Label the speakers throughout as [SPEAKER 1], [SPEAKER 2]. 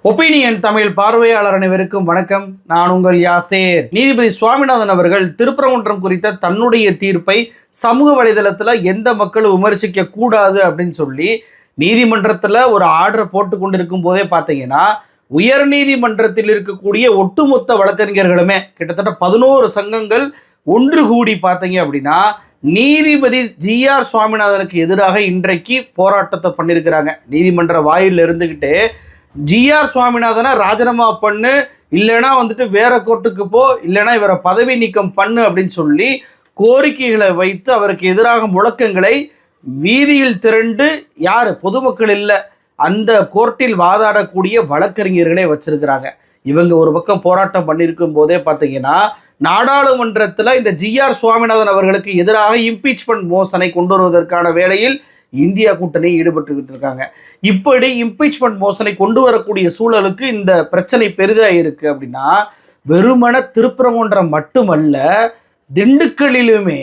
[SPEAKER 1] Opinion Tamil பார்வையாளர் அனைவருக்கும் வணக்கம். நான் உங்கள் யாசேர். நீதிபதி சுவாமிநாதன் அவர்கள் திருப்பரங்குன்றம் குறித்த தன்னுடைய தீர்ப்பை சமூக வலைதளத்தில் எந்த மக்களும் விமர்சிக்க கூடாது அப்படின்னு சொல்லி நீதிமன்றத்தில் ஒரு ஆர்டர் போட்டு கொண்டிருக்கும் போதே பார்த்தீங்கன்னா உயர் நீதிமன்றத்தில் இருக்கக்கூடிய ஒட்டுமொத்த வழக்கறிஞர்களுமே கிட்டத்தட்ட 11 சங்கங்கள் ஒன்று கூடி பார்த்தீங்க அப்படின்னா நீதிபதி GR சுவாமிநாதனுக்கு எதிராக இன்றைக்கு போராட்டத்தை பண்ணியிருக்கிறாங்க. நீதிமன்ற வாயிலில் இருந்துக்கிட்டு GR சுவாமிநாதனை ராஜினாமா பண்ணு, இல்லைனா வேற கோர்ட்டுக்கு போ, இல்லைனா இவரை பதவி நீக்கம் பண்ணு அப்படின்னு சொல்லி கோரிக்கைகளை வைத்து அவருக்கு எதிராக முழக்கங்களை வீதியில் திரண்டு யார் பொதுமக்கள் இல்லை அந்த கோர்ட்டில் வாதாடக்கூடிய வழக்கறிஞர்களே வச்சிருக்கிறாங்க. இவங்க ஒரு பக்கம் போராட்டம் பண்ணியிருக்கும் போதே பார்த்தீங்கன்னா நாடாளுமன்றத்தில் இந்த GR சுவாமிநாதன் அவர்களுக்கு எதிராக இம்பீச்மெண்ட் மோஷனை கொண்டு வருவதற்கான வேலையில் இந்தியா கூட்டணி ஈடுபட்டுக்கிட்டு இருக்காங்க. இப்படி இம்பீச்மெண்ட் மோஷனை கொண்டு வரக்கூடிய சூழலுக்கு இந்த பிரச்சனை பெரிதாக இருக்கு அப்படின்னா வெறுமன திருப்பரங்குன்றம் மட்டுமல்ல, திண்டுக்கல்லிலுமே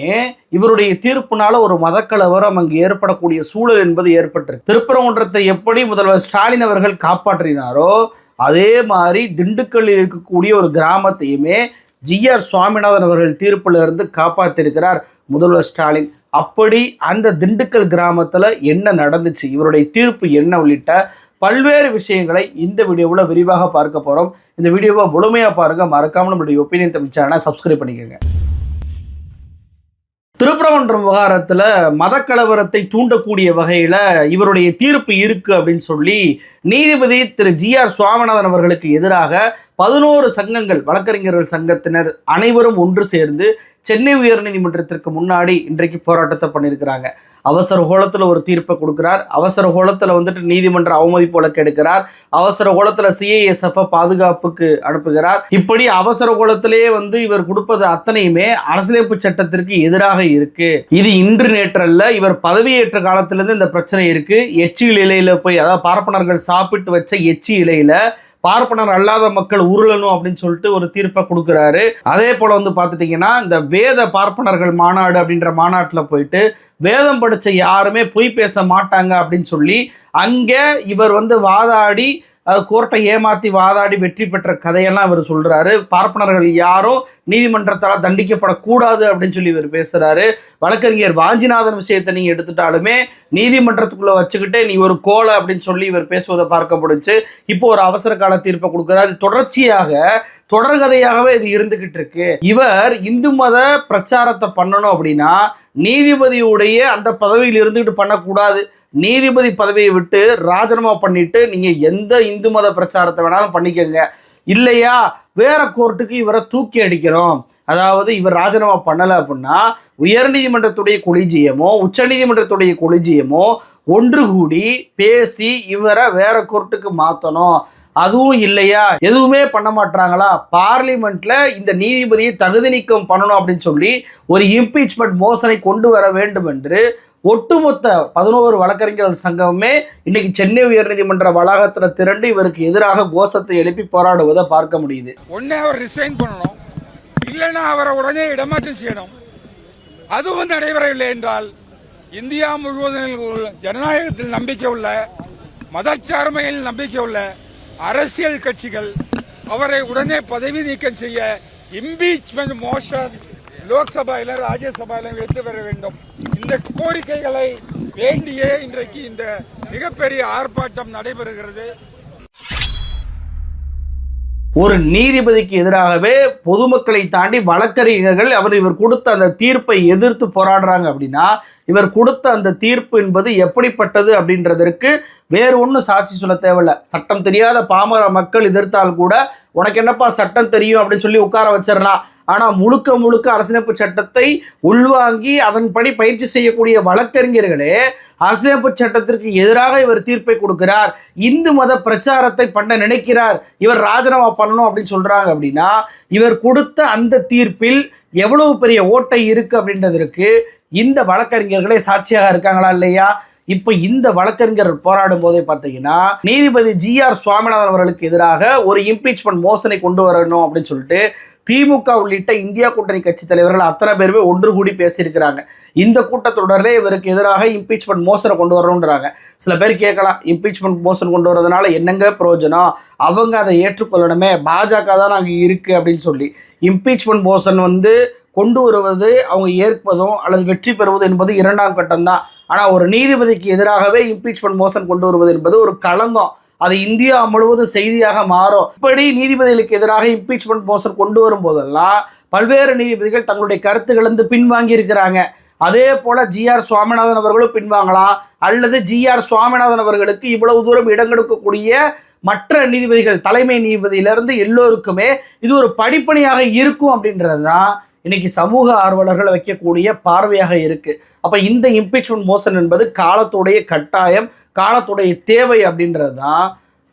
[SPEAKER 1] இவருடைய தீர்ப்புனால ஒரு மதக்கலவரம் அங்கு ஏற்படக்கூடிய சூழல் என்பது ஏற்பட்டிருக்கு. திருப்பரங்குன்றத்தை எப்படி முதல்வர் ஸ்டாலின் அவர்கள் காப்பாற்றினாரோ அதே மாதிரி திண்டுக்கல்லில் இருக்கக்கூடிய ஒரு கிராமத்தையுமே GR சுவாமிநாதன் அவர்கள் தீர்ப்பில் இருந்து காப்பாற்றிருக்கிறார் முதல்வர் ஸ்டாலின். அப்படி அந்த திண்டுக்கல் கிராமத்தில் என்ன நடந்துச்சு, இவருடைய தீர்ப்பு என்ன உள்ளிட்ட பல்வேறு விஷயங்களை இந்த வீடியோவில் விரிவாக பார்க்க போகிறோம். இந்த வீடியோவை முழுமையாக பாருங்கள். மறக்காமல் நம்மளுடைய ஒப்பீனியன் தமிழ் சேனலை சப்ஸ்கிரைப் பண்ணிக்கோங்க. திருப்பரங்குன்றம் விவகாரத்தில் மதக்கலவரத்தை தூண்டக்கூடிய வகையில் இவருடைய தீர்ப்பு இருக்குது அப்படின்னு சொல்லி நீதிபதி திரு GR சுவாமிநாதன் அவர்களுக்கு எதிராக 11 சங்கங்கள் வழக்கறிஞர்கள் சங்கத்தினர் அனைவரும் ஒன்று சேர்ந்து சென்னை உயர்நீதிமன்றத்திற்கு முன்னாடி இன்றைக்கு போராட்டத்தை பண்ணியிருக்கிறாங்க. அவசர கோலத்தில் ஒரு தீர்ப்பை கொடுக்குறார், அவசர கோலத்தில் நீதிமன்ற அவமதிப்பு வழக்கு எடுக்கிறார், அவசர கோலத்தில் CISF பாதுகாப்புக்கு அனுப்புகிறார். இப்படி அவசர கோலத்திலேயே இவர் கொடுப்பது அத்தனையுமே அரசியலமைப்பு சட்டத்திற்கு எதிராக இருக்கு. இது இன்று நேற்றல்ல, இவர் பதவியேற்ற காலத்திலிருந்து இந்த பிரச்சனை இருக்கு. எச்சி இலையில போய், அதாவது பார்ப்பனர்கள் சாப்பிட்டு வச்ச எச்சி இலையில பார்ப்பனர் அல்லாத மக்கள் உருளணும் அப்படின்னு சொல்லிட்டு ஒரு தீர்ப்பை கொடுக்குறாரு. அதே போல பார்த்துட்டீங்கன்னா இந்த வேத பார்ப்பனர்கள் மாநாடு அப்படின்ற மாநாட்டில் போயிட்டு வேதம் படிச்ச யாருமே பொய் பேச மாட்டாங்க அப்படின்னு சொல்லி அங்கே இவர் வாதாடி கோர்ட்டை ஏமாற்றி வாதாடி வெற்றி பெற்ற கதையெல்லாம் இவர் சொல்கிறாரு. பார்ப்பனர்கள் யாரும் நீதிமன்றத்தால் தண்டிக்கப்படக்கூடாது அப்படின்னு சொல்லி இவர் பேசுகிறாரு. வழக்கறிஞர் வாஞ்சிநாதன் விஷயத்தை நீங்கள் எடுத்துட்டாலுமே நீதிமன்றத்துக்குள்ளே வச்சுக்கிட்டே நீ ஒரு கோலை அப்படின்னு சொல்லி இவர் பேசுவதை பார்க்கப்படுச்சு. இப்போ ஒரு அவசர கால தீர்ப்பை கொடுக்குறாரு. தொடர்ச்சியாக தொடர்கதையாகவே இது இருந்துகிட்டு இருக்கு. இவர் இந்து மத பிரச்சாரத்தை பண்ணணும் அப்படின்னா நீதிபதியுடைய அந்த பதவியில் இருந்துகிட்டு பண்ணக்கூடாது. நீதிபதி பதவியை விட்டு ராஜினாமா பண்ணிட்டு நீங்க எந்த இந்து மத பிரச்சாரத்தை வேணாலும் பண்ணிக்கங்க, இல்லையா வேற கோர்ட்டுக்கு இவரை தூக்கி அடிக்கிறோம், அதாவது இவர் ராஜினாமா பண்ணலை அப்படின்னா உயர்நீதிமன்றத்துடைய கொலிஜியமோ உச்சநீதிமன்றத்துடைய கொலிஜியமோ ஒன்று கூடி பேசி இவரை வேற கோர்ட்டுக்கு மாற்றணும். அதுவும் இல்லையா எதுவுமே பண்ண மாட்டாங்களா, பார்லிமெண்ட்ல இந்த நீதிபதியை தகுதி நீக்கம் பண்ணணும் அப்படின்னு சொல்லி ஒரு இம்பீச்மெண்ட் மோஷனை கொண்டு வர வேண்டும் என்று ஒட்டுமொத்த 11 வழக்கறிஞர்கள் சங்கமே இன்னைக்கு சென்னை உயர்நீதிமன்ற வளாகத்தில் திரண்டு இவருக்கு எதிராக கோஷத்தை எழுப்பி போராடுவதை பார்க்க முடியுது.
[SPEAKER 2] ஒன்னே அவர் ரிசைன் பண்ணணும், இல்லைன்னா அவரை உடனே இடமாற்றம் செய்யணும். அதுவும் நடைபெறவில்லை என்றால் இந்தியா முழுவதும் ஜனநாயகத்தில் நம்பிக்கை உள்ள, மதச்சார்மையில் நம்பிக்கை உள்ள அரசியல் கட்சிகள் அவரை உடனே பதவி நீக்கம் செய்ய இம்பீச்மெண்ட் மோஷன் லோக்சபாயில ராஜ்யசபாயில எடுத்து வர வேண்டும். இந்த கோரிக்கைகளை வேண்டியே இன்றைக்கு இந்த மிகப்பெரிய ஆர்ப்பாட்டம் நடைபெறுகிறது.
[SPEAKER 1] ஒரு நீதிபதிக்கு எதிராகவே பொதுமக்களை தாண்டி வழக்கறிஞர்கள் இவர் கொடுத்த அந்த தீர்ப்பை எதிர்த்து போராடுறாங்க அப்படின்னா இவர் கொடுத்த அந்த தீர்ப்பு என்பது எப்படிப்பட்டது அப்படின்றதற்கு வேறு ஒன்றும் சாட்சி சொல்ல தேவையில்லை. சட்டம் தெரியாத பாமர மக்கள் எதிர்த்தால் கூட உனக்கு என்னப்பா சட்டம் தெரியும் அப்படின்னு சொல்லி உட்கார வச்சிடலாம். ஆனால் முழுக்க முழுக்க அரசியலமைப்பு சட்டத்தை உள்வாங்கி அதன்படி பயிற்சி செய்யக்கூடிய வழக்கறிஞர்களே அரசியலமைப்பு சட்டத்திற்கு எதிராக இவர் தீர்ப்பை கொடுக்கிறார், இந்து மத பிரச்சாரத்தை பண்ண நினைக்கிறார், இவர் ராஜினாமா பண்ணணும் அப்படின்னு சொல்றாங்க. அப்படின்னா இவர் கொடுத்த அந்த தீர்ப்பில் எவ்வளவு பெரிய ஓட்டை இருக்கு அப்படின்றதற்கு இந்த வழக்கறிஞர்களே சாட்சியாக இருக்காங்களா இல்லையா? இப்போ இந்த வழக்கறிஞர் போராடும் போதே பார்த்தீங்கன்னா நீதிபதி ஜிஆர் சுவாமிநாதன் அவர்களுக்கு எதிராக ஒரு இம்பீச்மெண்ட் மோசனை கொண்டு வரணும் அப்படின்னு சொல்லிட்டு திமுக உள்ளிட்ட இந்தியா கூட்டணி கட்சி தலைவர்கள் அத்தனை பேருமே ஒன்று கூடி பேசியிருக்கிறாங்க. இந்த கூட்டத்தொடரிலே இவருக்கு எதிராக இம்பீச்மெண்ட் மோசனை கொண்டு வரணுன்றாங்க. சில பேர் கேட்கலாம், இம்பீச்மெண்ட் மோசன் கொண்டு வரதுனால என்னங்க பிரயோஜனம், அவங்க அதை ஏற்றுக்கொள்ளணுமே, பாஜக தான் நாங்கள் இருக்கு அப்படின்னு சொல்லி. இம்பீச்மெண்ட் மோசன் கொண்டு வருவது, அவங்க ஏற்பதும் அல்லது வெற்றி பெறுவது என்பது இரண்டாம் கட்டம் தான். ஆனால் ஒரு நீதிபதிக்கு எதிராகவே இம்பீச்மெண்ட் மோசன் கொண்டு வருவது என்பது ஒரு களங்கம். அது இந்தியா முழுவதும் செய்தியாக மாறும். இப்படி நீதிபதிகளுக்கு எதிராக இம்பீச்மெண்ட் மோசன் கொண்டு வரும் போதெல்லாம் பல்வேறு நீதிபதிகள் தங்களுடைய கருத்துக்கள் பின்வாங்கி இருக்கிறாங்க. அதே போல ஜிஆர் சுவாமிநாதன் அவர்களும் பின்வாங்கலாம், அல்லது ஜிஆர் சுவாமிநாதன் அவர்களுக்கு இவ்வளவு தூரம் இடம் கொடுக்கக்கூடிய மற்ற நீதிபதிகள், தலைமை நீதிபதியிலிருந்து எல்லோருக்குமே இது ஒரு படிப்பணியாக இருக்கும் அப்படின்றது தான் இன்னைக்கு சமூக ஆர்வலர்கள் வைக்கக்கூடிய பார்வையாக இருக்கு. அப்ப இந்த இம்பீச்மெண்ட் மோசன் என்பது காலத்துடைய கட்டாயம், காலத்துடைய தேவை அப்படின்றது தான்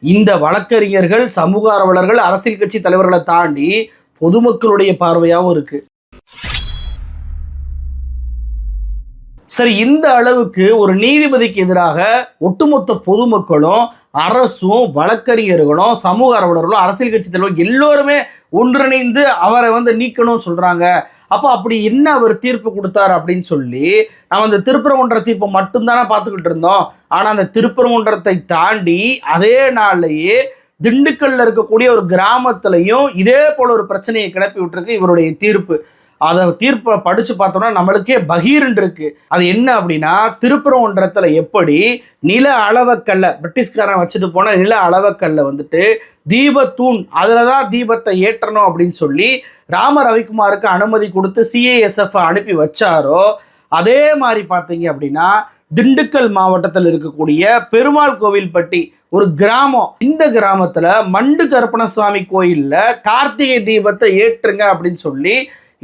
[SPEAKER 1] இந்த வழக்கறிஞர்கள், சமூக ஆர்வலர்கள், அரசியல் கட்சி தலைவர்களை தாண்டி பொதுமக்களுடைய பார்வையாகவும் இருக்கு. சரி, இந்த அளவுக்கு ஒரு நீதிபதிக்கு எதிராக ஒட்டுமொத்த பொதுமக்களும், அரசும், வழக்கறிஞர்களும், சமூக ஆர்வலர்களும், அரசியல் கட்சி தலைவர்கள் எல்லோருமே ஒன்றிணைந்து அவரை நீக்கணும்னு சொல்றாங்க. அப்போ அப்படி என்ன அவர் தீர்ப்பு கொடுத்தார் அப்படின்னு சொல்லி நம்ம அந்த திருப்பரங்குன்ற தீர்ப்பை மட்டும்தானே பார்த்துக்கிட்டு இருந்தோம். ஆனால் அந்த திருப்பரங்குன்றத்தை தாண்டி அதே நாள்லேயே திண்டுக்கல்ல இருக்கக்கூடிய ஒரு கிராமத்திலையும் இதே போல ஒரு பிரச்சனையை கிளப்பி விட்டுருக்கு இவருடைய தீர்ப்பு. அதை தீர்ப்பை படித்து பார்த்தோம்னா நம்மளுக்கே பகீர்ன்னு இருக்கு. அது என்ன அப்படின்னா, திருப்பரங்குன்றத்தில் எப்படி நில அளவக்கல்ல, பிரிட்டிஷ்காரன் வச்சுட்டு போன நில அளவக்கல்ல தீபத்தூண், அதில் தான் தீபத்தை ஏற்றணும் அப்படின்னு சொல்லி ராம ரவிக்குமாருக்கு அனுமதி கொடுத்து CISF அனுப்பி வச்சாரோ, அதே மாதிரி பார்த்தீங்க அப்படின்னா திண்டுக்கல் மாவட்டத்தில் இருக்கக்கூடிய பெருமாள் கோவில்பட்டி ஒரு கிராமம், இந்த கிராமத்தில் மண்டு கருப்பணசுவாமி கோயிலில் கார்த்திகை தீபத்தை ஏற்றுங்க அப்படின்னு சொல்லி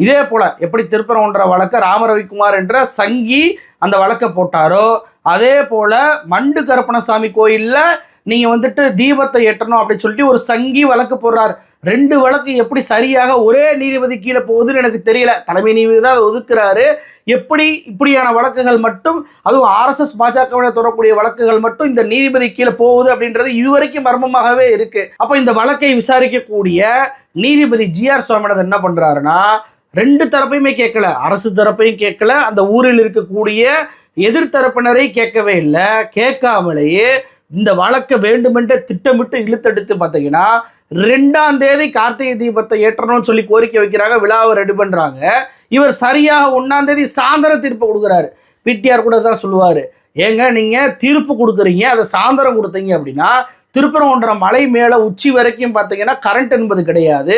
[SPEAKER 1] இதே போல எப்படி திருப்பரங்குன்ற வழக்க ராமரவிக்குமார் என்ற சங்கி அந்த வழக்கை போட்டாரோ, அதே போல மண்டு கருப்பணசாமி கோயிலில் நீங்க தீபத்தை ஏற்றணும் அப்படின்னு சொல்லிட்டு ஒரு சங்கி வழக்கு போடுறார். ரெண்டு வழக்கு எப்படி சரியாக ஒரே நீதிபதி கீழே போகுதுன்னு எனக்கு தெரியல. தலைமை நீதிபதி தான் அதை ஒதுக்குறாரு. எப்படி இப்படியான வழக்குகள் மட்டும், அதுவும் RSS பாஜகவினர் தொடரக்கூடிய வழக்குகள் மட்டும் இந்த நீதிபதி கீழே போகுது அப்படின்றது இதுவரைக்கும் மர்மமாகவே இருக்கு. அப்போ இந்த வழக்கை விசாரிக்கக்கூடிய நீதிபதி ஜிஆர் சுவாமிநாதன் என்ன பண்றாருன்னா, ரெண்டு தரப்பையுமே கேட்கல, அரசு தரப்பையும் கேட்கல, அந்த ஊரில் இருக்கக்கூடிய எதிர்த்தரப்பினரை கேட்கவே இல்லை. கேட்காமலேயே இந்த வழக்கை வேண்டுமென்றே திட்டமிட்டு இழுத்தெடுத்து பார்த்தீங்கன்னா 2ஆம் தேதி கார்த்திகை தீபத்தை ஏற்றணும்னு சொல்லி கோரிக்கை வைக்கிறாங்க, விழாவை ரெடி பண்ணுறாங்க. இவர் சரியாக 1ஆம் தேதி சாயந்தரம் தீர்ப்பு கொடுக்குறாரு. பிடிஆர் கூட தான் சொல்லுவார், ஏங்க நீங்கள் தீர்ப்பு கொடுக்குறீங்க, அதை சாயந்தரம் கொடுத்தீங்க அப்படின்னா திருப்பரங்குன்றம் மலை மேலே உச்சி வரைக்கும் பார்த்தீங்கன்னா கரண்ட் என்பது கிடையாது,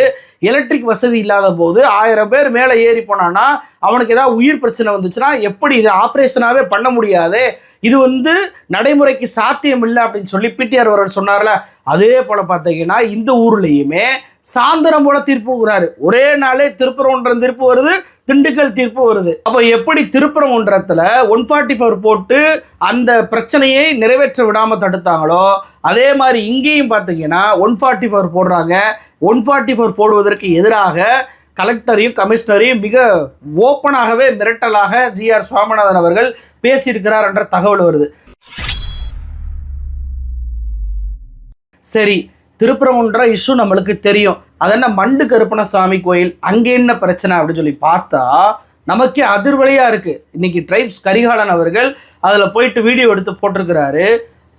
[SPEAKER 1] எலக்ட்ரிக் வசதி இல்லாத போது 1000 பேர் மேலே ஏறி போனான்னா அவனுக்கு ஏதாவது உயிர் பிரச்சனை வந்துச்சுன்னா எப்படி இது ஆப்ரேஷனாகவே பண்ண முடியாது, இது நடைமுறைக்கு சாத்தியம் இல்லை அப்படின்னு சொல்லி பிடிஆர் அவர்கள் சொன்னார்ல. அதே போல் பார்த்தீங்கன்னா இந்த ஊர்லேயுமே சாயந்தரம் போல தீர்ப்பு கொடுக்குறாரு. ஒரே நாளே திருப்பரங்குன்றம் தீர்ப்பு வருது, திண்டுக்கல் தீர்ப்பு வருது. அப்போ எப்படி திருப்பரங்குன்றத்தில் 144 போட்டு அந்த பிரச்சனையை நிறைவேற்ற விடாமல் தடுத்தாங்களோ, அதே மாதிரி இங்கேயும் பார்த்தீங்கன்னா 144 போடுறாங்க. 144 போடுவதற்கு எதிராக கலெக்டரையும் கமிஷனரையும் மிக ஓப்பனாகவே மிரட்டலாக ஜிஆர் சுவாமிநாதன் அவர்கள் பேசியிருக்கிறார் என்ற தகவல் வருது. சரி, திருப்பரங்குன்ற இஷ்யூ நம்மளுக்கு தெரியும். அதென்ன மண்டு கருப்பணசாமி கோயில், அங்கே என்ன பிரச்சனை அப்படின்னு சொல்லி பார்த்தா நமக்கே அதிர்வலையாக இருக்குது. இன்னைக்கு ட்ரைப்ஸ் கரிகாலன் அவர்கள் அதில் போயிட்டு வீடியோ எடுத்து போட்டிருக்கிறாரு.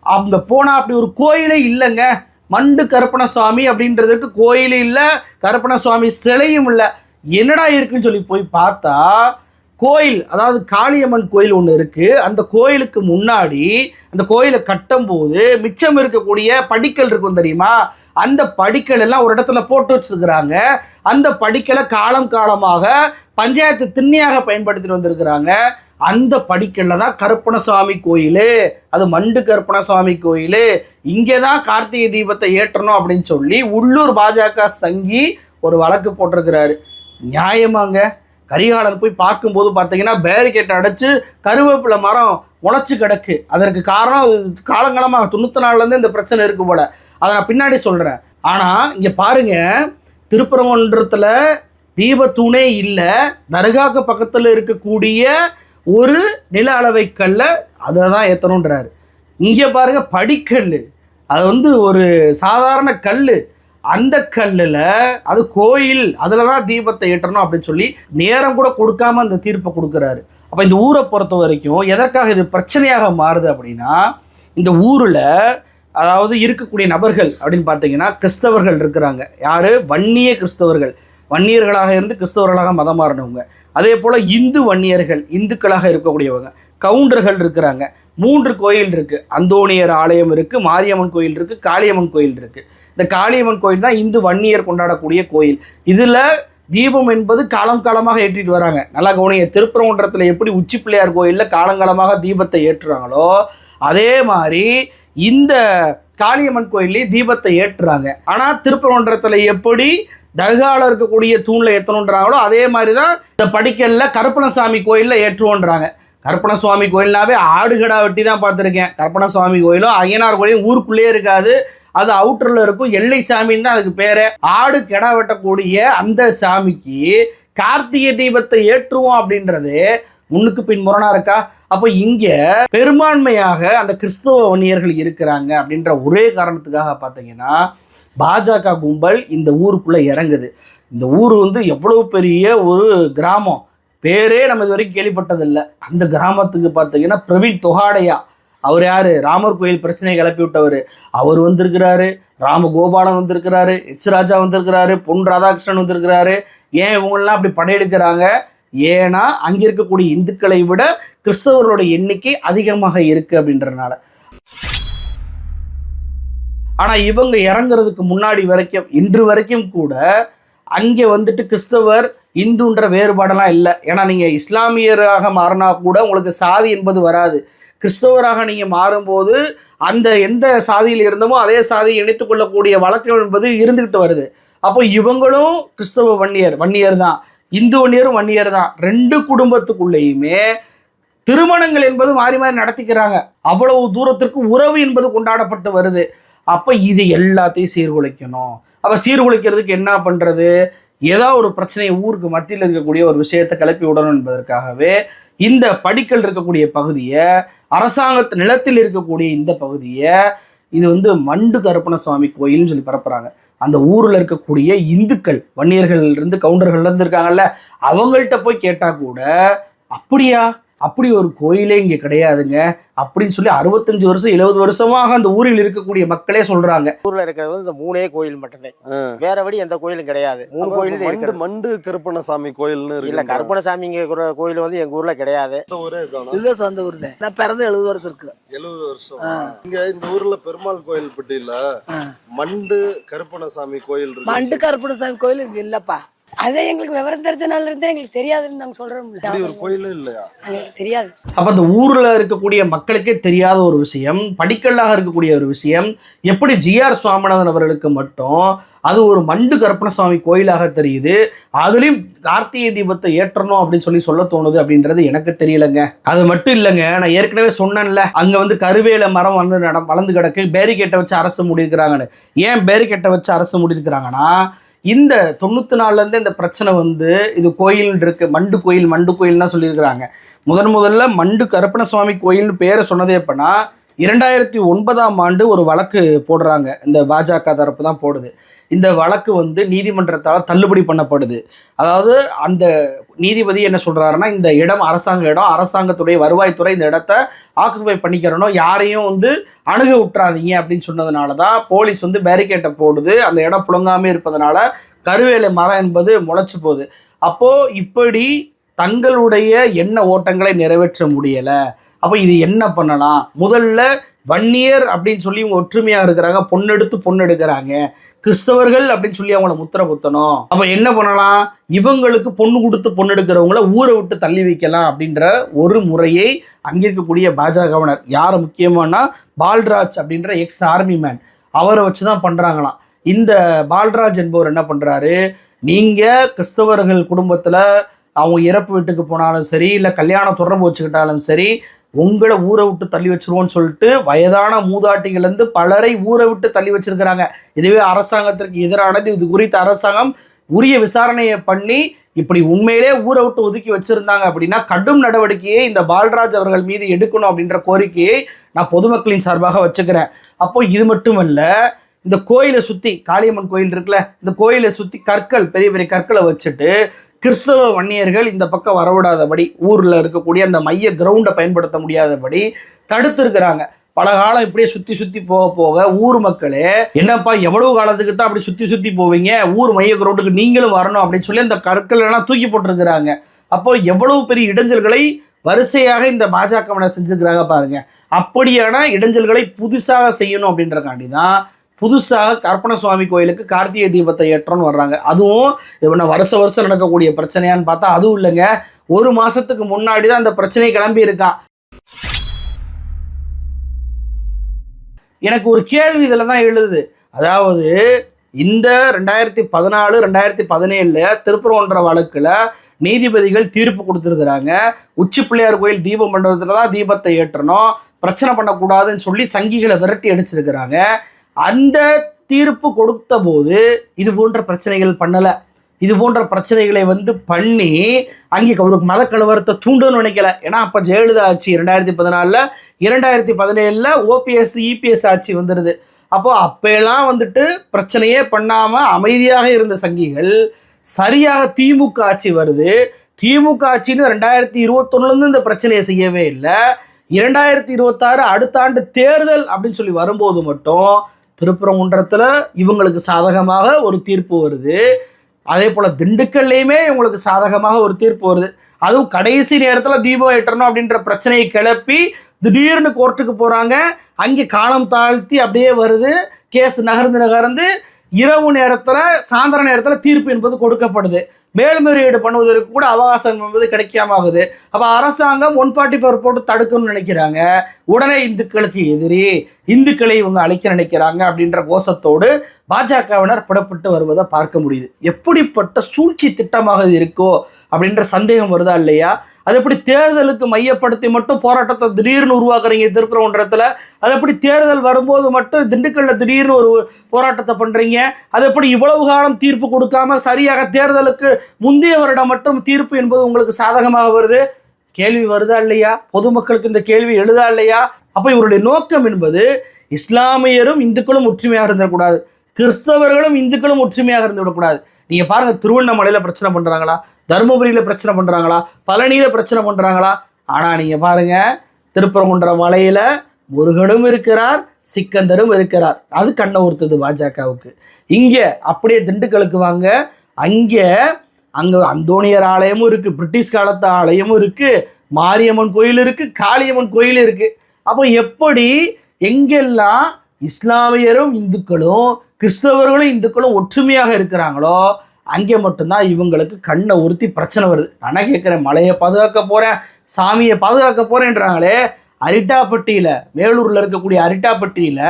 [SPEAKER 1] அவங்க போனால் அப்படி ஒரு கோயிலே இல்லைங்க, மண்டு கருப்பணசுவாமி அப்படின்றதுக்கு கோயில் இல்லை, கருப்பணசுவாமி சிலையும் இல்லை, என்னடா இருக்குன்னு சொல்லி போய் பார்த்தா கோயில், அதாவது காளியம்மன் கோயில் ஒன்று இருக்குது. அந்த கோயிலுக்கு முன்னாடி அந்த கோயிலை கட்டும்போது மிச்சம் இருக்கக்கூடிய படிக்கல் இருக்கும் தெரியுமா, அந்த படிக்கல் எல்லாம் ஒரு இடத்துல போட்டு வச்சுருக்கிறாங்க. அந்த படிக்கலை காலம் காலமாக பஞ்சாயத்து திண்ணையாக பயன்படுத்திட்டு வந்திருக்கிறாங்க. அந்த படிக்கல்ல தான் கருப்பணசுவாமி கோயில், அது மண்டு கருப்பணசுவாமி கோயில், இங்கே தான் கார்த்திகை தீபத்தை ஏற்றணும் அப்படின்னு சொல்லி உள்ளூர் பாஜக சங்கி ஒரு வழக்கு போட்டிருக்கிறாரு. நியாயமாங்க? கரிகாலன் போய் பார்க்கும்போது பார்த்தீங்கன்னா பேரிகேட்டை அடைச்சு கருவேப்பிலை மரம் முளைச்சி கிடக்கு. அதற்கு காரணம் காலங்காலமாக 94லேருந்து இந்த பிரச்சனை இருக்கு போல, அதை நான் பின்னாடி சொல்கிறேன். ஆனால் இங்கே பாருங்கள், திருப்பரங்குன்றத்தில் தீபத்தூணே இல்லை, தர்காக்கு பக்கத்தில் இருக்கக்கூடிய ஒரு நில அளவை கல்லை அதை தான் ஏற்றணுன்றாரு. இங்கே பாருங்க படிக்கல், அது வந்து ஒரு சாதாரண கல், அந்த கல்லில் அது கோயில், அதில் தான் தீபத்தை ஏற்றணும் அப்படின்னு சொல்லி நேரம் கூட கொடுக்காம அந்த தீர்ப்பை கொடுக்குறாரு. அப்போ இந்த ஊரை பொறுத்த வரைக்கும் எதற்காக இது பிரச்சனையாக மாறுது அப்படின்னா, இந்த ஊரில் அதாவது இருக்கக்கூடிய நபர்கள் அப்படின்னு பார்த்தீங்கன்னா கிறிஸ்தவர்கள் இருக்கிறாங்க. யார்? வன்னிய கிறிஸ்தவர்கள், வன்னியர்களாக இருந்து கிறிஸ்தவர்களாக மதம் மாறினவங்க. அதே போல் இந்து வன்னியர்கள், இந்துக்களாக இருக்கக்கூடியவங்க. கவுண்டர்கள் இருக்கிறாங்க. 3 கோயில் இருக்குது. அந்தோணியர் ஆலயம் இருக்குது, மாரியம்மன் கோயில் இருக்குது, காளியம்மன் கோயில் இருக்குது. இந்த காளியம்மன் கோயில் தான் இந்து வன்னியர் கொண்டாடக்கூடிய கோயில். இதில் தீபம் என்பது காலம் காலமாக ஏற்றிட்டு வராங்க. நல்லா கவனிங்க, திருப்பரங்குன்றத்தில் எப்படி உச்சி பிள்ளையார் கோயிலில் காலங்காலமாக தீபத்தை ஏற்றுறாங்களோ அதே மாதிரி இந்த காளியம்மன் கோயிலே தீபத்தை ஏற்றுறாங்க. ஆனால் திருப்பரங்குன்றத்தில் எப்படி தர்காவில் இருக்கக்கூடிய தூணில் ஏற்றணுன்றாங்களோ அதே மாதிரி தான் இந்த படிக்கல்ல கருப்பணசாமி கோயிலில் ஏற்றுவோன்றாங்க. கருப்பணசுவாமி கோயில்னாவே ஆடுகடா வெட்டி தான் பார்த்துருக்கேன். கருப்பணசுவாமி கோயிலும் ஐயனார் கோயிலும் ஊருக்குள்ளேயே இருக்காது, அது அவுட்டரில் இருக்கும். எல்லை சாமின்னு தான் அதுக்கு பேர். ஆடு கெடா வெட்டக்கூடிய அந்த சாமிக்கு கார்த்திகை தீபத்தை ஏற்றுவோம் அப்படின்றது முன்னுக்கு பின் முரணா இருக்கா? அப்போ இங்கே பெரும்பான்மையாக அந்த கிறிஸ்தவ வன்னியர்கள் இருக்கிறாங்க அப்படின்ற ஒரே காரணத்துக்காக பார்த்தீங்கன்னா பாஜக கும்பல் இந்த ஊருக்குள்ளே இறங்குது. இந்த ஊர் வந்து எவ்வளோ பெரிய ஒரு கிராமம், பேரே நம்ம இது வரைக்கும் கேள்விப்பட்டதில்லை. அந்த கிராமத்துக்கு பார்த்தீங்கன்னா பிரவீன் தொகாடையா, அவர் யார்? ராமர் கோயில் பிரச்சனையை கிளப்பி விட்டவர். அவர் வந்திருக்கிறாரு, ராமகோபாலன் வந்திருக்கிறாரு, எச் ராஜா வந்திருக்கிறாரு, பொன் ராதாகிருஷ்ணன் வந்திருக்கிறாரு. ஏன் இவங்கெல்லாம் அப்படி படையெடுக்கிறாங்க? ஏன்னா அங்கே இருக்கக்கூடிய இந்துக்களை விட கிறிஸ்தவர்களோட எண்ணிக்கை அதிகமாக இருக்குது அப்படின்றனால. ஆனால் இவங்க இறங்குறதுக்கு முன்னாடி வரைக்கும், இன்று வரைக்கும் கூட அங்கே வந்துட்டு கிறிஸ்தவர் இந்துன்ற வேறுபாடெல்லாம் இல்லை. ஏன்னா நீங்கள் இஸ்லாமியராக மாறினா கூட உங்களுக்கு சாதி என்பது வராது. கிறிஸ்தவராக நீங்கள் மாறும்போது அந்த எந்த சாதியில் இருந்தமோ அதே சாதியை இணைத்து கொள்ளக்கூடிய வழக்கம் என்பது இருந்துக்கிட்டு வருது. அப்போ இவங்களும் கிறிஸ்தவ வன்னியர் தான், இந்து வன்னியரும் வன்னியர் தான். 2 குடும்பத்துக்குள்ளேயுமே திருமணங்கள் என்பது மாறி மாறி நடத்திக்கிறாங்க. அவ்வளவு தூரத்திற்கு உறவு என்பது கொண்டாடப்பட்டு வருது. அப்போ இது எல்லாத்தையும் சீர்குலைக்கணும். அப்போ சீர்குலைக்கிறதுக்கு என்ன பண்ணுறது? ஏதாவது ஒரு பிரச்சனையை ஊருக்கு மத்தியில் இருக்கக்கூடிய ஒரு விஷயத்தை கிளப்பி விடணும் என்பதற்காகவே இந்த படிக்கல் இருக்கக்கூடிய பகுதியை, அரசாங்கத்து நிலத்தில் இருக்கக்கூடிய இந்த பகுதியை இது வந்து மண்டு கருப்பணசுவாமி கோயில்னு சொல்லி பரப்புகிறாங்க. அந்த ஊரில் இருக்கக்கூடிய இந்துக்கள், வன்னியர்கள் இருந்து கவுண்டர்கள் இருந்து இருக்காங்கல்ல, அவங்கள்ட்ட போய் கேட்டால் கூட அப்படியா, அப்படி ஒரு கோயிலே இங்கே கிடையாதுங்க அப்படின்னு சொல்லி 65 வருஷம் 70 வருஷமாக அந்த ஊரில் இருக்கக்கூடிய மக்களே சொல்றாங்க.
[SPEAKER 3] ஊர்ல இருக்கிறது இந்த 3 கோயில் மட்டும்தான், வேறபடி எந்த கோயிலும் கிடையாது. 3 கோயில்
[SPEAKER 4] மண்டு கருப்பணசாமி கோயில்னு
[SPEAKER 3] இல்ல. கருப்பணசாமிங்கிற கோயில் வந்து எங்க ஊர்ல கிடையாது.
[SPEAKER 5] இதுதான் சொந்த ஊர்ல. நான் பிறந்து 70 வருஷம் இருக்கு.
[SPEAKER 4] 70 வருஷம். இங்க இந்த ஊர்ல பெருமாள் கோயில் பட்டியல மண்டு கருப்பணசாமி கோயில் இருக்கு.
[SPEAKER 5] மண்டு கருப்பணசாமி கோயில் இங்க இல்லப்பா. அதே எங்களுக்கு விவரம் தெரிஞ்சனால இருந்தே எங்களுக்கு தெரியாதுன்னு நாங்க சொல்றோம்.
[SPEAKER 4] ஒரு கோயில் இல்லையா?
[SPEAKER 5] எங்களுக்கு தெரியாது.
[SPEAKER 1] அப்ப அந்த ஊர்ல இருக்கக்கூடிய மக்களுக்கே தெரியாத ஒரு விஷயம், படிக்கல்லாக இருக்கக்கூடிய ஒரு விஷயம், எப்படி ஜிஆர் சுவாமிநாதன் அவர்களுக்கு மட்டும் அது ஒரு மண்டு கருப்பணசுவாமி கோயிலாக தெரியுது, அதுலயும் கார்த்திகை தீபத்தை ஏற்றணும் அப்படின்னு சொல்ல தோணுது அப்படின்றது எனக்கு தெரியலங்க. அது மட்டும் இல்லைங்க, நான் ஏற்கனவே சொன்னேன்ல, அங்க வந்து கருவேல மரம் வந்து வளர்ந்து கிடக்கு, பேரிகேட்டை வச்சு அரசு முடியிருக்கிறாங்கன்னு. ஏன் பேரிகேட்டை வச்சு அரசு முடியிருக்கிறாங்கன்னா, இந்த 94லேருந்து இந்த பிரச்சனை வந்து இது கோயில் இருக்கு, மண்டு கோயில் தான் சொல்லியிருக்கிறாங்க. முதல்ல மண்டு கருப்பணசுவாமி கோயில்னு பேரை சொன்னதே எப்படின்னா 2009ஆம் ஆண்டு ஒரு வழக்கு போடுறாங்க. இந்த பாஜக தரப்பு தான் போடுது. இந்த வழக்கு வந்து நீதிமன்றத்தால் தள்ளுபடி பண்ணப்படுது. அதாவது அந்த நீதிபதி என்ன சொல்கிறாருன்னா, இந்த இடம் அரசாங்க இடம், அரசாங்கத்துடைய வருவாய்த்துறை இந்த இடத்த ஆக்குபை பண்ணிக்கிறணும், யாரையும் வந்து அணுக விட்டுறாதீங்க அப்படின்னு சொன்னதுனால தான் போலீஸ் வந்து பேரிகேட்டை போடுது. அந்த இடம் புழங்காமல் இருப்பதனால கருவேலை மரம் என்பது முளைச்சி போகுது. அப்போது இப்படி தங்களுடைய எண்ண ஓட்டங்களை நிறைவேற்ற முடியலை. அப்போ இது என்ன பண்ணலாம்? முதல்ல வன்னியர் அப்படின்னு சொல்லி இவங்க ஒற்றுமையாக இருக்கிறாங்க, பொண்ணு எடுக்கிறாங்க. கிறிஸ்தவர்கள் அப்படின்னு சொல்லி அவங்கள முத்திரை குத்தணும். அப்போ என்ன பண்ணலாம்? இவங்களுக்கு பொண்ணு கொடுத்து பொண்ணு எடுக்கிறவங்கள ஊரை விட்டு தள்ளி வைக்கலாம் அப்படின்ற ஒரு முறையை அங்கே இருக்கக்கூடிய பாஜகவினர், யாரை முக்கியமானா பால்ராஜ் அப்படின்ற எக்ஸ் ஆர்மி மேன், அவரை வச்சு தான் பண்ணுறாங்களாம். இந்த பால்ராஜ் என்பவர் என்ன பண்ணுறாரு, நீங்கள் கிறிஸ்தவர்கள் குடும்பத்தில் அவங்க இறப்பு வீட்டுக்கு போனாலும் சரி, இல்லை கல்யாண தொடர்பு வச்சுக்கிட்டாலும் சரி, உங்களை ஊரை விட்டு தள்ளி வச்சிருவோன்னு சொல்லிட்டு வயதான மூதாட்டிகள்லேருந்து பலரை ஊரை விட்டு தள்ளி வச்சிருக்கிறாங்க. இதுவே அரசாங்கத்திற்கு எதிரானது. இது குறித்து அரசாங்கம் உரிய விசாரணையை பண்ணி இப்படி உண்மையிலே ஊரை விட்டு ஒதுக்கி வச்சிருந்தாங்க அப்படின்னா கடும் நடவடிக்கையை இந்த பால்ராஜ் அவர்கள் மீது எடுக்கணும் அப்படின்ற கோரிக்கையை நான் பொதுமக்களின் சார்பாக வச்சுக்கிறேன். அப்போ இது மட்டுமல்ல, இந்த கோயிலை சுற்றி, காளியம்மன் கோயில் இருக்குல்ல, இந்த கோயிலை சுற்றி கற்கள், பெரிய பெரிய கற்களை வச்சுட்டு கிறிஸ்தவ வன்னியர்கள் இந்த பக்கம் வரவிடாதபடி, ஊரில் இருக்கக்கூடிய அந்த மைய கிரவுண்டை பயன்படுத்த முடியாதபடி தடுத்துருக்கிறாங்க. பல காலம் இப்படியே சுற்றி சுற்றி போக போக ஊர் மக்களே, என்னப்பா எவ்வளவு காலத்துக்கு தான் அப்படி சுற்றி சுற்றி போவீங்க, ஊர் மைய கிரவுண்டுக்கு நீங்களும் வரணும் அப்படின்னு சொல்லி அந்த கற்கள் எல்லாம் தூக்கி போட்டிருக்கிறாங்க. அப்போ எவ்வளவு பெரிய இடைஞ்சல்களை வரிசையாக இந்த பாஜகவினர் செஞ்சுருக்கிறாங்க பாருங்க. அப்படியான இடைஞ்சல்களை புதுசாக செய்யணும் அப்படின்றக்காண்டி தான் புதுசாக கற்பனசுவாமி கோயிலுக்கு கார்த்திகை தீபத்தை ஏற்றோன்னு வர்றாங்க. அதுவும் இவனை வருஷம் நடக்கக்கூடிய பிரச்சனையான்னு பார்த்தா அதுவும் இல்லைங்க. ஒரு மாசத்துக்கு முன்னாடி தான் அந்த பிரச்சனை கிளம்பி இருக்கான். எனக்கு ஒரு கேள்வி இதில் தான் எழுதுது. அதாவது இந்த 2014 2017 திருப்பரங்குன்ற வழக்கில் நீதிபதிகள் தீர்ப்பு கொடுத்துருக்குறாங்க. உச்சி பிள்ளையார் கோயில் தீப மண்டபத்தில் தான் தீபத்தை ஏற்றணும், பிரச்சனை பண்ணக்கூடாதுன்னு சொல்லி சங்கிகளை விரட்டி அடிச்சிருக்கிறாங்க. அந்த தீர்ப்பு கொடுத்த போது இது போன்ற பிரச்சனைகள் பண்ணலை. இது போன்ற பிரச்சனைகளை பண்ணி அங்கே ஒரு மதக்கலவரத்தை தூண்டணும்னு நினைக்கல. ஏன்னா அப்போ ஜெயலலிதா ஆட்சி 2014, 2017 ஓபிஎஸ் இபிஎஸ் ஆட்சி வந்துடுது. அப்போது அப்போலாம் பிரச்சனையே பண்ணாமல் அமைதியாக இருந்த சங்கிகள் சரியாக திமுக ஆட்சி வருது. திமுக ஆட்சின்னு 2021 இந்த பிரச்சனையை செய்யவே இல்லை. 2026 அடுத்த ஆண்டு தேர்தல் அப்படின்னு சொல்லி வரும்போது மட்டும் திருப்பரங்குன்றத்தில் இவங்களுக்கு சாதகமாக ஒரு தீர்ப்பு வருது. அதே போல் திண்டுக்கல்லையுமே இவங்களுக்கு சாதகமாக ஒரு தீர்ப்பு வருது. அதுவும் கடைசி நேரத்தில் தீபம் ஏற்றணும் அப்படின்ற பிரச்சனையை கிளப்பி திடீர்னு கோர்ட்டுக்கு போகிறாங்க. அங்கே காலம் தாழ்த்தி அப்படியே வருது. கேஸ் நகர்ந்து இரவு நேரத்தில், சாயந்தர நேரத்தில் தீர்ப்பு என்பது கொடுக்கப்படுது. மேல்முறையீடு பண்ணுவதற்கு கூட அவகாசம் என்பது கிடைக்காம ஆகுது. அப்போ அரசாங்கம் 144 போட்டு தடுக்கணும்னு நினைக்கிறாங்க. உடனே இந்துக்களுக்கு எதிரி, இந்துக்களை இவங்க அழிக்க நினைக்கிறாங்க அப்படின்ற கோஷத்தோடு பாஜகவினர் புறப்பட்டு வருவதை பார்க்க முடியுது. எப்படிப்பட்ட சூழ்ச்சி திட்டமாக இது இருக்கோ அப்படின்ற சந்தேகம் வருதா இல்லையா? அது எப்படி தேர்தலுக்கு மையப்படுத்தி மட்டும் போராட்டத்தை திடீர்னு உருவாக்குறீங்க திருப்பரங்குன்றத்தில்? அது எப்படி தேர்தல் வரும்போது மட்டும் திண்டுக்கல்ல திடீர்னு ஒரு போராட்டத்தை பண்ணுறீங்க? அது எப்படி இவ்வளவு காலம் தீர்ப்பு கொடுக்காம சரியாக தேர்தலுக்கு முந்தைய வருடம் மட்டும் தீர்ப்பு என்பது உங்களுக்கு சாதகமாக வருது? கேள்வி வருதா இல்லையா? பொதுமக்களுக்கு இந்த கேள்வி எழுதா இல்லையா? அப்போ இவருடைய நோக்கம் என்பது இஸ்லாமியரும் இந்துக்களும் ஒற்றுமையாக இருந்துடக்கூடாது, கிறிஸ்தவர்களும் இந்துக்களும் ஒற்றுமையாக இருந்து விடக்கூடாது. நீங்கள் பாருங்கள், திருவண்ணாமலையில் பிரச்சனை பண்ணுறாங்களா, தருமபுரியில் பிரச்சனை பண்ணுறாங்களா, பழனியில் பிரச்சனை பண்ணுறாங்களா? ஆனால் நீங்கள் பாருங்கள், திருப்பரங்குன்ற மலையில் முருகனும் இருக்கிறார், சிக்கந்தரும் இருக்கிறார். அது கண்ணை ஊர்த்துது பாஜகவுக்கு. இங்கே அப்படியே திண்டுக்கலுக்கு வாங்க, அங்கே அந்தோணியர் ஆலயமும் இருக்குது, பிரிட்டிஷ் காலத்து ஆலயமும் இருக்குது, மாரியம்மன் கோயில் இருக்குது, காளியம்மன் கோயில் இருக்குது. அப்போ எப்படி எங்கெல்லாம் இஸ்லாமியரும் இந்துக்களும் கிறிஸ்தவர்களும் இந்துக்களும் ஒற்றுமையாக இருக்கிறாங்களோ அங்கே மட்டும்தான் இவங்களுக்கு கண்ணை உறுத்தி பிரச்சனை வருது. நான் கேட்குறேன், மலையை பாதுகாக்க போகிறேன், சாமியை பாதுகாக்க போகிறேன்றாங்களே, அரிட்டாப்பட்டியில், மேலூரில் இருக்கக்கூடிய அரிட்டாப்பட்டியில்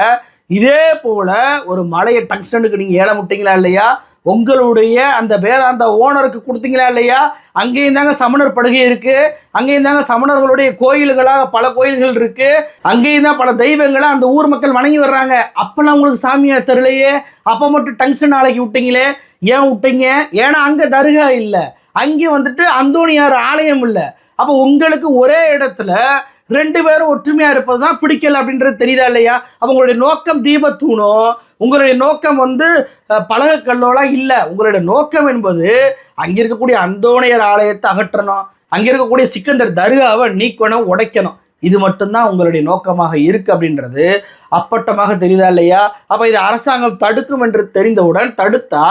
[SPEAKER 1] இதே போல் ஒரு மலையை டங்ஸ்டனுக்கு நீங்கள் ஏலம் விட்டீங்களா இல்லையா? உங்களுடைய அந்த வேதாந்த ஓனருக்கு கொடுத்தீங்களா இல்லையா? அங்கேயும் தாங்க சமணர் படுகை இருக்குது, அங்கேயும் தாங்க சமணர்களுடைய கோயில்களாக பல கோயில்கள் இருக்குது, அங்கேயும் தான் பல தெய்வங்களை அந்த ஊர் மக்கள் வணங்கி வர்றாங்க. அப்போல்லாம் உங்களுக்கு சாமியார் தெரியலையே, அப்போ மட்டும் டங்ஸ்டன் நாளைக்கு விட்டீங்களே, ஏன் விட்டீங்க? ஏன்னா அங்கே தர்கா இல்லை, அங்கே அந்தோணியார் ஆலயம் இல்லை. அப்போ உங்களுக்கு ஒரே இடத்துல 2 பேரும் ஒற்றுமையாக இருப்பது தான் பிடிக்கல அப்படின்றது தெரியுதா இல்லையா? அப்போ உங்களுடைய நோக்கம் தீபத்தூணும், உங்களுடைய நோக்கம் பலகக்கல்லோலாம் இல்லை. உங்களுடைய நோக்கம் என்பது அங்கே இருக்கக்கூடிய அந்தோணியர் ஆலயத்தை அகற்றணும், அங்கே இருக்கக்கூடிய சிக்கந்தர் தர்காவை நீக்கணும், உடைக்கணும். இது மட்டும்தான் உங்களுடைய நோக்கமாக இருக்கு அப்படின்றது அப்பட்டமாக தெரியுதா இல்லையா? அப்போ இதை அரசாங்கம் தடுக்கும் என்று தெரிந்தவுடன் தடுத்தா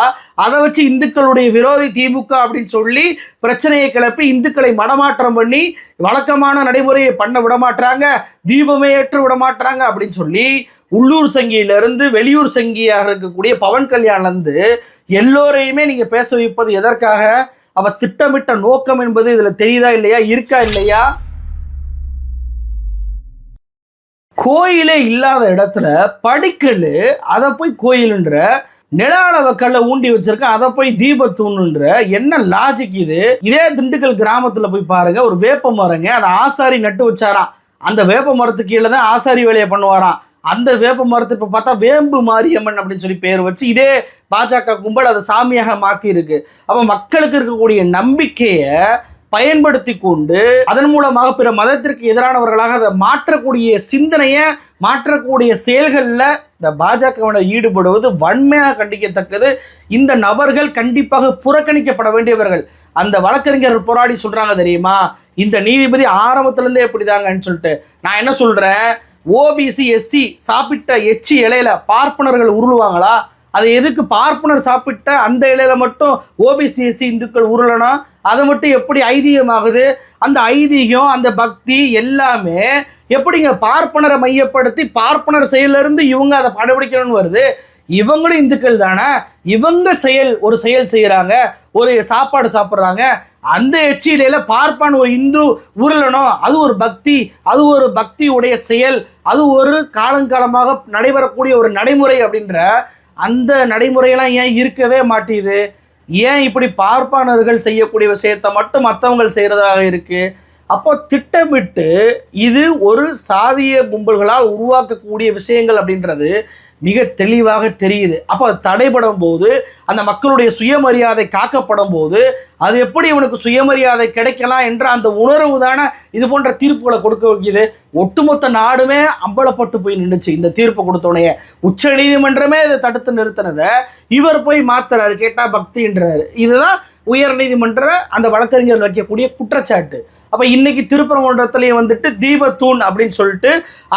[SPEAKER 1] அதை வச்சு இந்துக்களுடைய விரோதி திமுக அப்படின்னு சொல்லி பிரச்சனையை கிளப்பி இந்துக்களை மடமாற்றம் பண்ணி வழக்கமான நடைமுறையை பண்ண விடமாட்டாங்க, தீபமே ஏற்ற விடமாட்டாங்க அப்படின்னு சொல்லி உள்ளூர் சங்கியிலிருந்து வெளியூர் சங்கியாக இருக்கக்கூடிய பவன் கல்யாண்லேருந்து எல்லோரையுமே நீங்கள் பேச வைப்பது எதற்காக? அவ திட்டமிட்ட நோக்கம் என்பது இதில் தெரியுதா இல்லையா, இருக்கா இல்லையா? கோயிலே இல்லாத இடத்துல படிக்கல், அதை போய் கோயிலுன்ற, நில அளவு கல்லை ஊண்டி வச்சிருக்க, அதை போய் தீபத்தூணுன்ற, என்ன லாஜிக் இது? இதே திண்டுக்கல் கிராமத்துல போய் பாருங்க, ஒரு வேப்ப மரங்க, அதை ஆசாரி நட்டு வச்சாராம். அந்த வேப்ப மரத்துக்கு கீழே தான் ஆசாரி வேலையை பண்ணுவாராம். அந்த வேப்ப மரத்தை இப்போ பார்த்தா வேம்பு மாரியம்மன் அப்படின்னு சொல்லி பேர் வச்சு இதே பாஜக கும்பல் அதை சாமியாக மாற்றி இருக்கு. அப்போ மக்களுக்கு இருக்கக்கூடிய நம்பிக்கையை பயன்படுத்தி கொண்டு அதன் மூலமாக பிற மதத்திற்கு எதிரானவர்களாக அதை மாற்றக்கூடிய சிந்தனையை மாற்றக்கூடிய செயல்களில் இந்த பாஜகவினர் ஈடுபடுவது வன்மையாக கண்டிக்கத்தக்கது. இந்த நபர்கள் கண்டிப்பாக புறக்கணிக்கப்பட வேண்டியவர்கள். அந்த வழக்கறிஞர்கள் போராடி சொல்றாங்க தெரியுமா, இந்த நீதிபதி ஆரம்பத்திலேருந்தே எப்படிதாங்கன்னு சொல்லிட்டு. நான் என்ன சொல்றேன், ஓபிசி எஸ்சி சாப்பிட்ட எச்சி இலையில பார்ப்பனர்கள் உருளுவாங்களா? அது எதுக்கு பார்ப்பனர் சாப்பிட்ட அந்த இலையில மட்டும் ஓபிசி எஸ்சி இந்துக்கள் உருளணும்? அது மட்டும் எப்படி ஐதீகமாகுது? அந்த ஐதீகம் அந்த பக்தி எல்லாமே எப்படிங்க பார்ப்பனரை மையப்படுத்தி பார்ப்பனர் செயலிருந்து இவங்க அதை படப்பிடிக்கணும்னு வருது? இவங்களும் இந்துக்கள் தானே. இவங்க ஒரு செயல் செய்கிறாங்க, ஒரு சாப்பாடு சாப்பிட்றாங்க, அந்த எச்சியில பார்ப்பான் ஒரு இந்து உருளணும், அது ஒரு பக்தி, அது ஒரு பக்தியுடைய செயல், அது ஒரு காலங்காலமாக நடைபெறக்கூடிய ஒரு நடைமுறை அப்படின்ற அந்த நடைமுறையெல்லாம் ஏன் இருக்கவே மாட்டேது? ஏன் இப்படி பார்ப்பானர்கள் செய்யக்கூடிய விஷயத்தை மட்டும் மற்றவங்க செய்கிறதாக இருக்கு? அப்போ திட்டமிட்டு இது ஒரு சாதிய கும்பல்களால் உருவாக்கக்கூடிய விஷயங்கள் அப்படின்றது மிக தெளிவாக தெரியுது. அப்போ அது தடைபடும் போது, அந்த மக்களுடைய சுயமரியாதை காக்கப்படும் போது, அது எப்படி இவனுக்கு சுயமரியாதை கிடைக்கலாம் என்ற அந்த உணர்வு தானே இது போன்ற தீர்ப்புகளை கொடுக்க வைக்கிது. ஒட்டுமொத்த நாடுமே அம்பலப்பட்டு போய் நின்றுச்சு இந்த தீர்ப்பு கொடுத்தோடனே. உச்ச நீதிமன்றமே இதை தடுத்து நிறுத்தினதை இவர் போய் மாத்துறாரு, கேட்டா பக்தின்றாரு. இதுதான் உயர் நீதிமன்ற அந்த வழக்கறிஞர்கள் வைக்கக்கூடிய குற்றச்சாட்டு. அப்போ இன்னைக்கு திருப்பரங்குன்றத்திலேயே வந்துட்டு தீபத்தூண் அப்படின்னு சொல்லிட்டு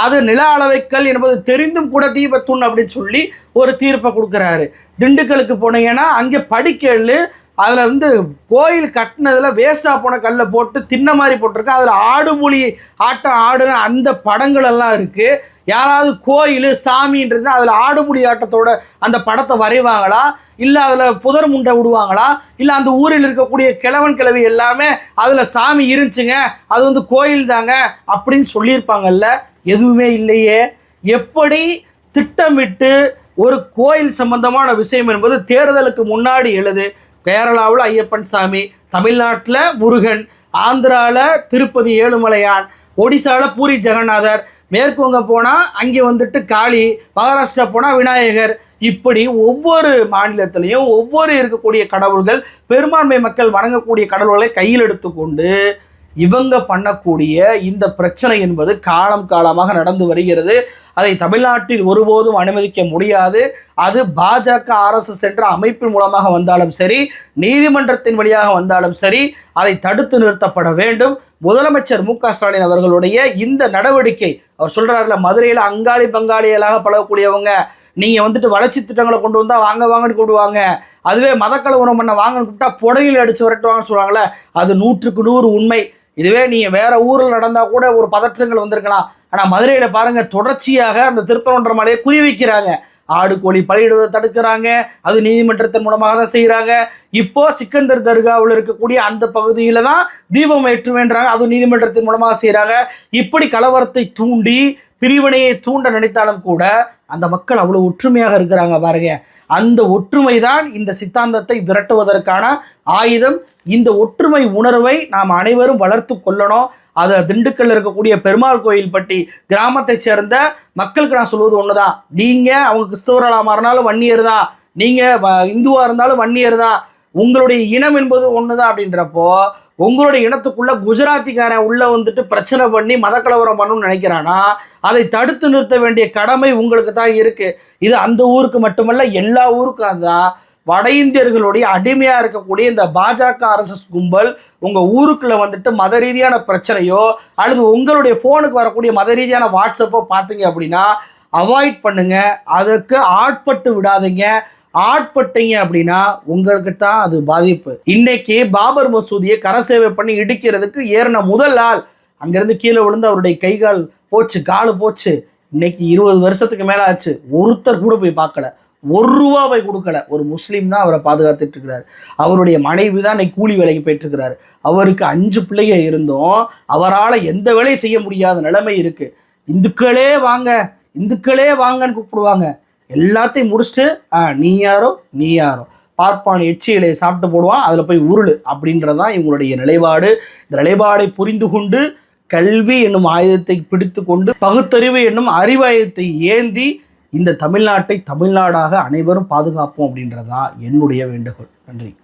[SPEAKER 1] அது நில அளவைக்கல் என்பது தெரிந்தும் கூட தீபத்தூண் அப்படின்னு சொல்லி ஒரு தீர்ப்பை கொடுக்குறாரு. திண்டுக்கலுக்கு போனீங்கன்னா அங்கே படிக்கல், அதில் வந்து கோயில் கட்டினதில் வேஸ்ட்டாக போன கல்லை போட்டு தின்ன மாதிரி போட்டிருக்கு. அதில் ஆடுபுலி ஆட்டம் ஆடுன அந்த படங்கள் எல்லாம் இருக்குது. யாராவது கோயில் சாமின்றது அதில் ஆடுபுலி ஆட்டத்தோட அந்த படத்தை வரைவாங்களா? இல்லை அதில் புதர் முண்டை விடுவாங்களா? இல்லை அந்த ஊரில் இருக்கக்கூடிய கிழவன் கிழவி எல்லாமே அதில் சாமி இருந்துச்சுங்க, அது வந்து கோயில் தாங்க அப்படின்னு சொல்லியிருப்பாங்கல்ல? எதுவுமே இல்லையே. எப்படி திட்டமிட்டு ஒரு கோயில் சம்பந்தமான விஷயம் என்பது தேர்தலுக்கு முன்னாடி எழுது. கேரளாவில் ஐயப்பன் சாமி, தமிழ்நாட்டில் முருகன், ஆந்திராவில் திருப்பதி ஏழுமலையான், ஒடிசாவில் பூரி ஜெகநாதர், மேற்கு வங்கம் போனால் அங்கே வந்துட்டு காளி, மகாராஷ்டிரா போனால் விநாயகர். இப்படி ஒவ்வொரு மாநிலத்திலையும் ஒவ்வொரு இருக்கக்கூடிய கடவுள்கள், பெரும்பான்மை மக்கள் வணங்கக்கூடிய கடவுள்களை கையில் எடுத்துக்கொண்டு இவங்க பண்ணக்கூடிய இந்த பிரச்சனை என்பது காலம் காலமாக நடந்து வருகிறது. அதை தமிழ்நாட்டில் ஒருபோதும் அனுமதிக்க முடியாது. அது பாஜக RSS என்ற அமைப்பின் மூலமாக வந்தாலும் சரி, நீதிமன்றத்தின் வழியாக வந்தாலும் சரி, அதை தடுத்து நிறுத்தப்பட வேண்டும். முதலமைச்சர் மு க ஸ்டாலின் அவர்களுடைய இந்த நடவடிக்கை, அவர் சொல்றாருல, மதுரையில் அங்காளி பங்காளிகளாக பழகக்கூடியவங்க நீங்கள் வந்துட்டு வளர்ச்சி திட்டங்களை கொண்டு வந்தால் வாங்க வாங்கன்னு கூடுவாங்க, அதுவே மதக்கலவரம் பண்ண வாங்கன்னு கூப்பிட்டா புடவையில் அடித்து விரட்டுவாங்கன்னு சொல்லுவாங்களே, அது 100க்கு 100 உண்மை. இதுவே நீங்கள் வேற ஊரில் நடந்தால் கூட ஒரு பதற்றங்கள் வந்திருக்கலாம். ஆனால் மதுரையில் பாருங்கள், தொடர்ச்சியாக அந்த திருப்பரங்குன்றம் மலையை குறி வைக்கிறாங்க. ஆடு கோழி பலியிடுவதை தடுக்கிறாங்க, அது நீதிமன்றத்தின் மூலமாக தான் செய்கிறாங்க. இப்போ சிக்கந்தர் தர்காவில் இருக்கக்கூடிய அந்த பகுதியில் தான் தீபம் ஏற்றுவேன்றாங்க, அது நீதிமன்றத்தின் மூலமாக செய்கிறாங்க. இப்படி கலவரத்தை தூண்டி பிரிவினையை தூண்ட நினைத்தாலும் கூட அந்த மக்கள் அவ்வளோ ஒற்றுமையாக இருக்கிறாங்க பாருங்க. அந்த ஒற்றுமை தான் இந்த சித்தாந்தத்தை விரட்டுவதற்கான ஆயுதம். இந்த ஒற்றுமை உணர்வை நாம் அனைவரும் வளர்த்து கொள்ளணும். அதை திண்டுக்கல்ல இருக்கக்கூடிய பெருமாள் கோயில்பட்டி கிராமத்தை சேர்ந்த மக்களுக்கு நான் சொல்வது ஒன்று தான், நீங்கள் அவங்க கிறிஸ்தவர்களாக மாறினாலும் வன்னியர் தான், நீங்கள் இந்துவாக இருந்தாலும் வன்னியர் தான், உங்களுடைய இனம் என்பது ஒன்று தான். அப்படின்றப்போ உங்களுடைய இனத்துக்குள்ள குஜராத்திக்காரன் உள்ள வந்துட்டு பிரச்சனை பண்ணி மதக்கலவரம் பண்ணணும்னு நினைக்கிறானா, அதை தடுத்து நிறுத்த வேண்டிய கடமை உங்களுக்கு தான் இருக்கு. இது அந்த ஊருக்கு மட்டுமல்ல, எல்லா ஊருக்கும் அதுதான். வட இந்தியர்களுடைய அடிமையாக இருக்கக்கூடிய இந்த பாஜக RSS கும்பல் உங்கள் ஊருக்குள்ளே வந்துட்டு மத ரீதியான பிரச்சனையோ அல்லது உங்களுடைய ஃபோனுக்கு வரக்கூடிய மத ரீதியான வாட்ஸ்அப்போ பார்த்தீங்க அப்படின்னா அவாய்ட் பண்ணுங்க. அதுக்கு ஆட்பட்டு விடாதீங்க. ஆட்பட்டீங்க அப்படின்னா உங்களுக்கு தான் அது பாதிப்பு. இன்னைக்கு பாபர் மசூதியை கரசேவை பண்ணி இடிக்கிறதுக்கு ஏறின முதல் ஆள் அங்கேருந்து கீழே விழுந்து அவருடைய கைகால் போச்சு, காலு போச்சு. இன்னைக்கு 20 வருஷத்துக்கு மேலே ஆச்சு. ஒருத்தர் கூட போய் பார்க்கல, 1 ரூபா போய் கொடுக்கல. ஒரு முஸ்லீம் தான் அவரை பாதுகாத்துட்டு இருக்கிறார். அவருடைய மனைவி தான் இன்னைக்கு கூலி வேலைக்கு போயிட்டு இருக்கிறாரு. அவருக்கு 5 பிள்ளைங்க இருந்தும் அவரால் எந்த வேலையும் செய்ய முடியாத நிலைமை இருக்கு. இந்துக்களே வாங்க, இந்துக்களே வாங்கன்னு கூப்பிடுவாங்க. எல்லாத்தையும் முடிச்சுட்டு நீ யாரோ நீ யாரோ பார்ப்பான் எச்சியிலையை சாப்பிட்டு போடுவான், அதில் போய் உருளு அப்படின்றதான் இவங்களுடைய நிலைப்பாடு. இந்த நிலைப்பாடை புரிந்து கொண்டு கல்வி என்னும் ஆயுதத்தை பிடித்து கொண்டு பகுத்தறிவு என்னும் அறிவாயுதத்தை ஏந்தி இந்த தமிழ்நாட்டை தமிழ்நாடாக அனைவரும் பாதுகாப்போம் அப்படின்றதான் என்னுடைய வேண்டுகோள். நன்றி.